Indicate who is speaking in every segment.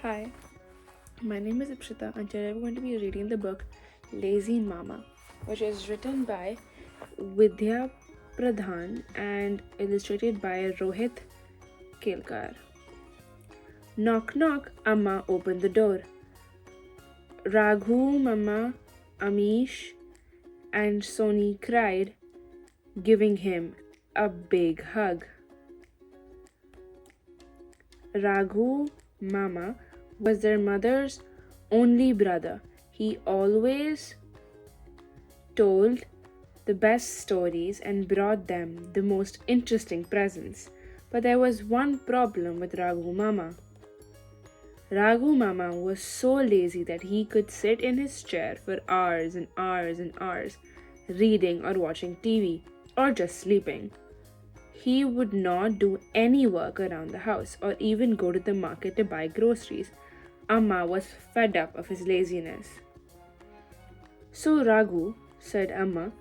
Speaker 1: Hi, my name is Ipshita and today we're going to be reading the book Lazy Mama, which is written by Vidya Pradhan and illustrated by Rohit Kelkar. Knock knock, Amma opened the door. Raghu, Mama, Amish, and Soni cried, giving him a big hug. Raghu, Mama, was their mother's only brother. He always told the best stories and brought them the most interesting presents. But there was one problem with Raghu Mama. Raghu Mama was so lazy that he could sit in his chair for hours and hours and hours, reading or watching TV or just sleeping. He would not do any work around the house or even go to the market to buy groceries. Amma was fed up of his laziness. So, Raghu, said Amma,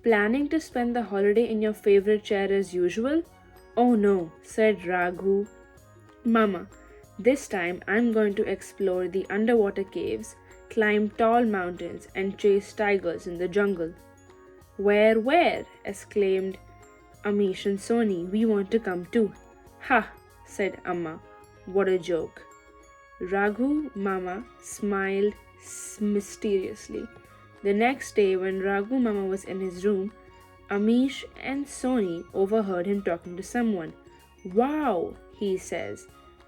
Speaker 1: planning to spend the holiday in your favorite chair as usual? Oh no, said Raghu. Mama, this time I'm going to explore the underwater caves, climb tall mountains, and chase tigers in the jungle. Where? Exclaimed Amish and Soni. We want to come too. Ha, said Amma. What a joke. Raghu Mama smiled mysteriously. The next day, when Raghu Mama was in his room, Amish and Soni overheard him talking to someone. Wow, he says.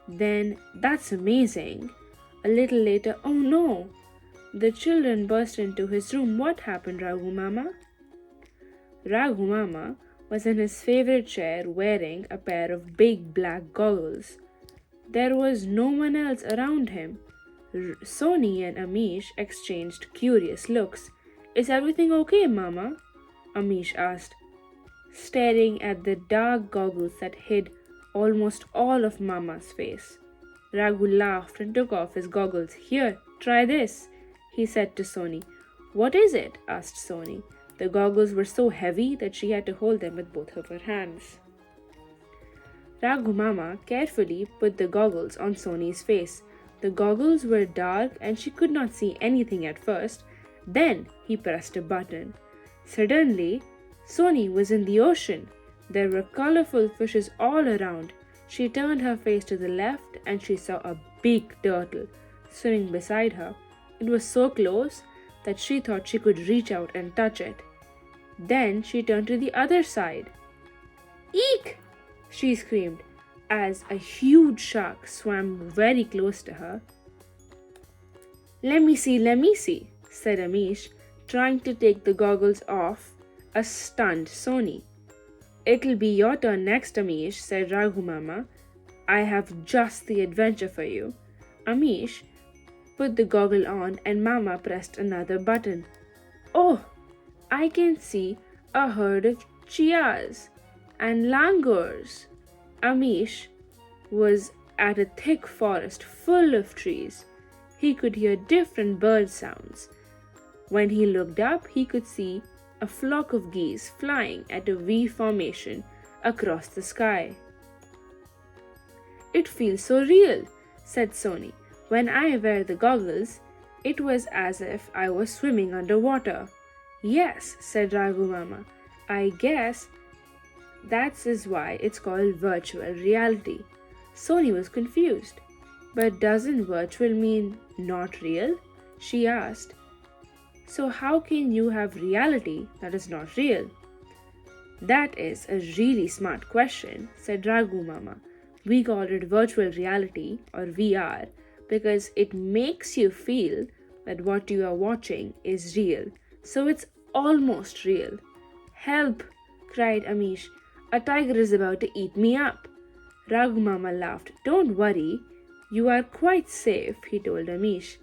Speaker 1: Then, that's amazing. A little later, oh no! The children burst into his room. What happened, Raghu Mama? Raghu Mama was in his favorite chair wearing a pair of big black goggles. There was no one else around him. Soni and Amish exchanged curious looks. Is everything okay, Mama? Amish asked, staring at the dark goggles that hid almost all of Mama's face. Raghu laughed and took off his goggles. Here, try this, he said to Soni. What is it? asked Soni. The goggles were so heavy that she had to hold them with both of her hands. Raghu Mama carefully put the goggles on Soni's face. The goggles were dark and she could not see anything at first. Then he pressed a button. Suddenly, Soni was in the ocean. There were colorful fishes all around. She turned her face to the left and she saw a big turtle swimming beside her. It was so close that she thought she could reach out and touch it. Then she turned to the other side. Eek! She screamed as a huge shark swam very close to her. Let me see, said Amish, trying to take the goggles off a stunned Soni. It'll be your turn next, Amish, said Raghu Mama. I have just the adventure for you. Amish put the goggle on and Mama pressed another button. Oh, I can see a herd of chias and langurs. Amish was at a thick forest full of trees. He could hear different bird sounds. When he looked up, he could see a flock of geese flying at a V formation across the sky. It feels so real, said Soni. When I wear the goggles, it was as if I was swimming underwater. Yes, said Raghu Mama. I guess that is why it's called virtual reality. Soni was confused. But doesn't virtual mean not real? She asked. So how can you have reality that is not real? That is a really smart question, said Raghu Mama. We call it virtual reality or VR because it makes you feel that what you are watching is real. So it's almost real. Help! Cried Amish. A tiger is about to eat me up. Raghu Mama laughed. Don't worry. You are quite safe, he told Amish.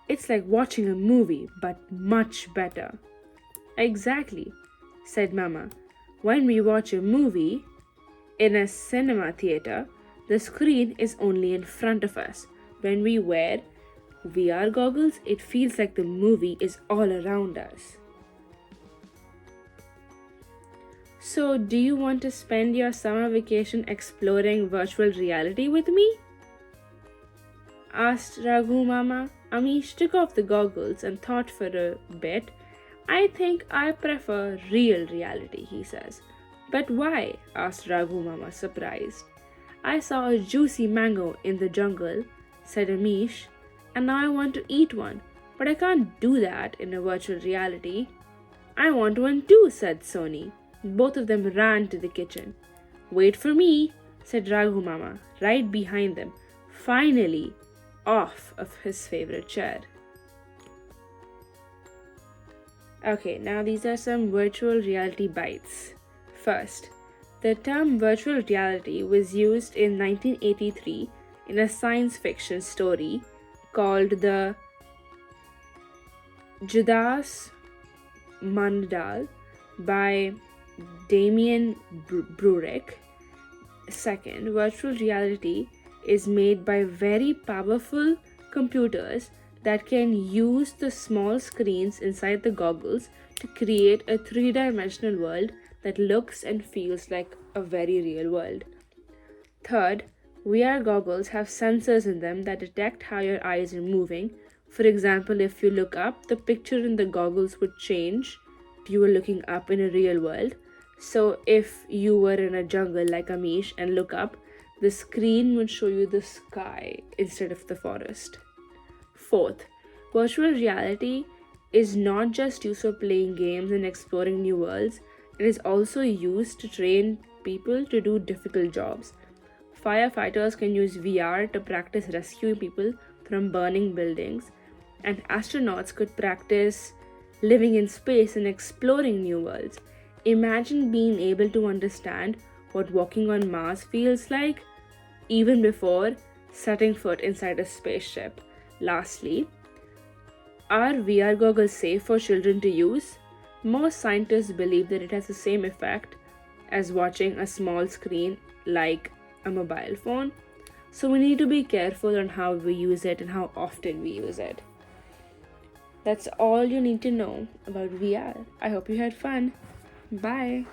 Speaker 1: It's like watching a movie, but much better. Exactly, said Mama. When we watch a movie in a cinema theater, the screen is only in front of us. When we wear VR goggles, it feels like the movie is all around us. So, do you want to spend your summer vacation exploring virtual reality with me? asked Raghu Mama. Amish took off the goggles and thought for a bit. I think I prefer real reality, he says. But why? Asked Raghu Mama, surprised. I saw a juicy mango in the jungle, said Amish, and now I want to eat one. But I can't do that in a virtual reality. I want one too, said Sony. Both of them ran to the kitchen. Wait for me, said Raghu Mama, right behind them, finally off of his favorite chair. Okay, now these are some virtual reality bites. First, the term virtual reality was used in 1983 in a science fiction story called The Judas Mandal by Damien Brurick. Second, virtual reality is made by very powerful computers that can use the small screens inside the goggles to create a three-dimensional world that looks and feels like a very real world. Third, VR goggles have sensors in them that detect how your eyes are moving. For example, if you look up, the picture in the goggles would change if you were looking up in a real world. So if you were in a jungle like Amish and look up, the screen would show you the sky instead of the forest. Fourth, virtual reality is not just used for playing games and exploring new worlds, it is also used to train people to do difficult jobs. Firefighters can use VR to practice rescuing people from burning buildings, and astronauts could practice living in space and exploring new worlds. Imagine being able to understand what walking on Mars feels like even before setting foot inside a spaceship. Lastly, are VR goggles safe for children to use? Most scientists believe that it has the same effect as watching a small screen like a mobile phone. So we need to be careful on how we use it and how often we use it. That's all you need to know about VR. I hope you had fun. Bye.